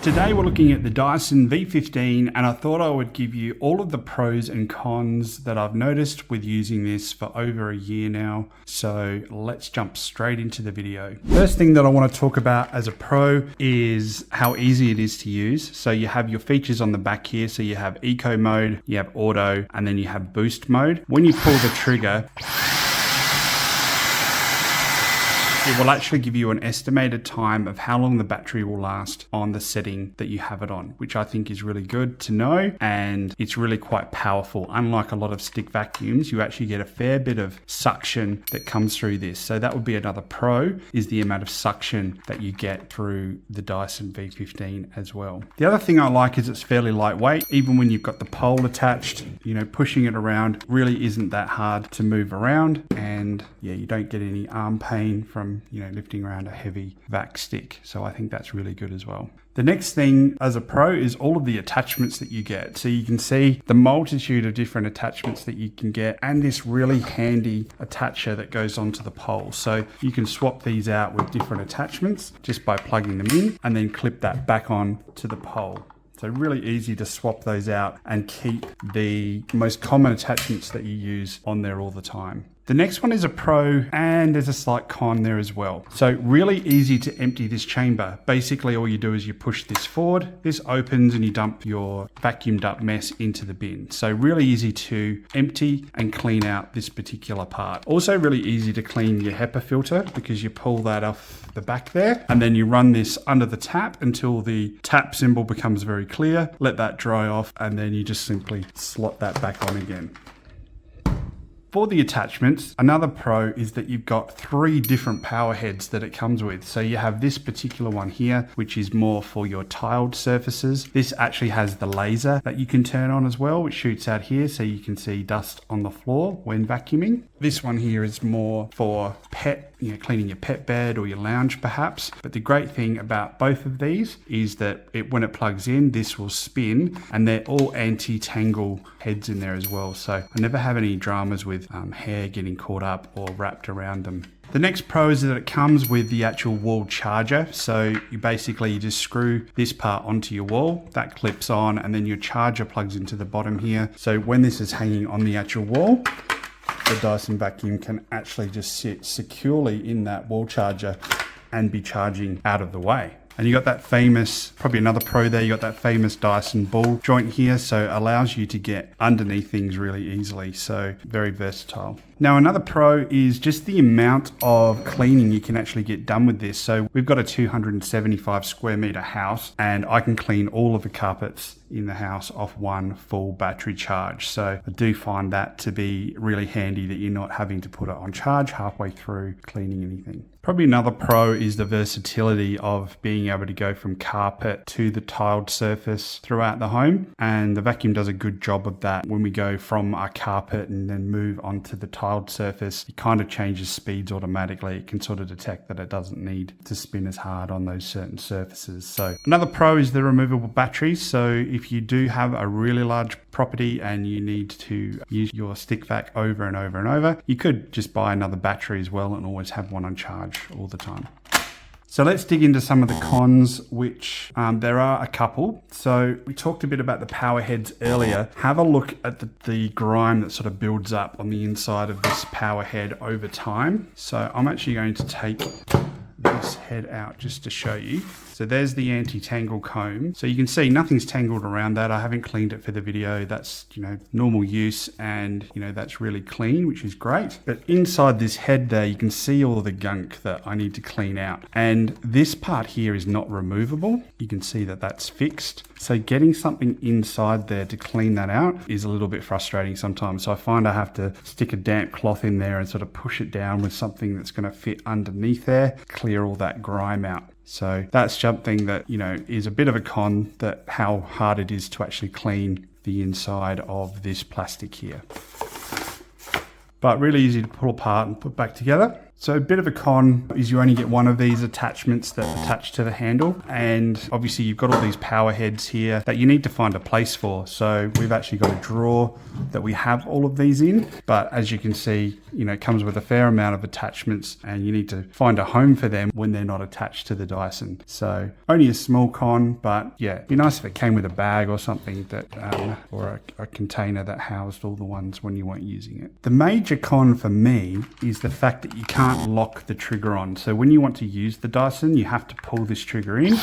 Today we're looking at the Dyson V15 and I thought I would give you all of the pros and cons that I've noticed with using this for over a year now. So let's jump straight into the video. First thing that I want to talk about as a pro is how easy it is to use. So you have your features on the back here. So you have eco mode, you have auto, and then you have boost mode. When you pull the trigger, it will actually give you an estimated time of how long the battery will last on the setting that you have it on, which I think is really good to know. And it's really quite powerful. Unlike a lot of stick vacuums, you actually get a fair bit of suction that comes through this. So that would be another pro, is the amount of suction that you get through the Dyson V15 as well. The other thing I like is it's fairly lightweight. Even when you've got the pole attached, pushing it around really isn't that hard to move around. And yeah, you don't get any arm pain from lifting around a heavy vac stick. So I think that's really good as well. The next thing as a pro is all of the attachments that you get. So you can see the multitude of different attachments that you can get and this really handy attacher that goes onto the pole. So you can swap these out with different attachments just by plugging them in and then clip that back on to the pole. So really easy to swap those out and keep the most common attachments that you use on there all the time. The next one is a pro and there's a slight con there as well. So really easy to empty this chamber. Basically all you do is you push this forward, this opens and you dump your vacuumed up mess into the bin. So really easy to empty and clean out this particular part. Also really easy to clean your HEPA filter because you pull that off the back there and then you run this under the tap until the tap symbol becomes very clear. Let that dry off and then you just simply slot that back on again. For the attachments, another pro is that you've got 3 different power heads that it comes with. So you have this particular one here, which is more for your tiled surfaces. This actually has the laser that you can turn on as well, which shoots out here so you can see dust on the floor when vacuuming. This one here is more for pet, cleaning your pet bed or your lounge perhaps. But the great thing about both of these is that when it plugs in, this will spin and they're all anti-tangle heads in there as well. So I never have any dramas with hair getting caught up or wrapped around them. The next pro is that it comes with the actual wall charger. So you just screw this part onto your wall, that clips on, and then your charger plugs into the bottom here. So when this is hanging on the actual wall, the Dyson vacuum can actually just sit securely in that wall charger and be charging out of the way. And you got that famous, probably another pro there, you got that famous Dyson ball joint here, so it allows you to get underneath things really easily, so very versatile. Now another pro is just the amount of cleaning you can actually get done with this. So we've got a 275 square meter house and I can clean all of the carpets in the house off one full battery charge. So I do find that to be really handy that you're not having to put it on charge halfway through cleaning anything. Probably another pro is the versatility of being able to go from carpet to the tiled surface throughout the home. And the vacuum does a good job of that. When we go from our carpet and then move onto the tiled surface, it kind of changes speeds automatically. It can sort of detect that it doesn't need to spin as hard on those certain surfaces. So another pro is the removable batteries. So if you do have a really large property and you need to use your stick vac over and over and over, you could just buy another battery as well and always have one on charge all the time. So let's dig into some of the cons, which there are a couple. So we talked a bit about the power heads earlier. Have a look at the grime that sort of builds up on the inside of this power head over time. So I'm actually going to take this head out just to show you. So there's the anti-tangle comb. So you can see nothing's tangled around that. I haven't cleaned it for the video. That's, normal use and, that's really clean, which is great. But inside this head there, you can see all the gunk that I need to clean out. And this part here is not removable. You can see that that's fixed. So getting something inside there to clean that out is a little bit frustrating sometimes. So I find I have to stick a damp cloth in there and sort of push it down with something that's going to fit underneath there, clear all that grime out. So that's something that, is a bit of a con, that how hard it is to actually clean the inside of this plastic here. But really easy to pull apart and put back together. So a bit of a con is you only get one of these attachments that attach to the handle, and obviously you've got all these power heads here that you need to find a place for. So we've actually got a drawer that we have all of these in, but as you can see, it comes with a fair amount of attachments and you need to find a home for them when they're not attached to the Dyson. So only a small con, but yeah, it'd be nice if it came with a bag or something that, or a container that housed all the ones when you weren't using it. The major con for me is the fact that you can't lock the trigger on. So when you want to use the Dyson, you have to pull this trigger in.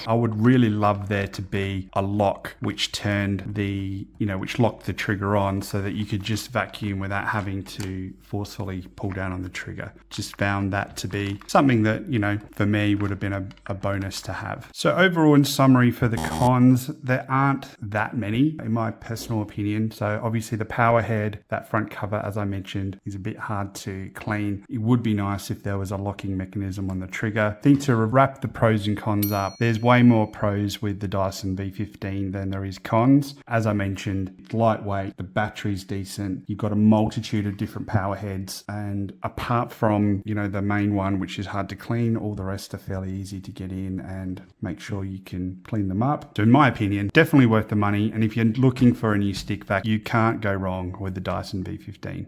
I would really love there to be a lock which which locked the trigger on so that you could just vacuum without having to forcefully pull down on the trigger. Just found that to be something that, for me would have been a bonus to have. So overall, in summary, for the cons, there aren't that many in my personal opinion. So obviously the power head, that front cover, as I mentioned, is a bit hard to clean. It would be nice if there was a locking mechanism on the trigger. I think to wrap the pros and cons up, there's way more pros with the Dyson V15 than there is cons. As I mentioned, it's lightweight, the battery's decent, you've got a multitude of different power heads, and apart from, the main one, which is hard to clean, all the rest are fairly easy to get in and make sure you can clean them up. So in my opinion, definitely worth the money, and if you're looking for a new stick vac, you can't go wrong with the Dyson V15.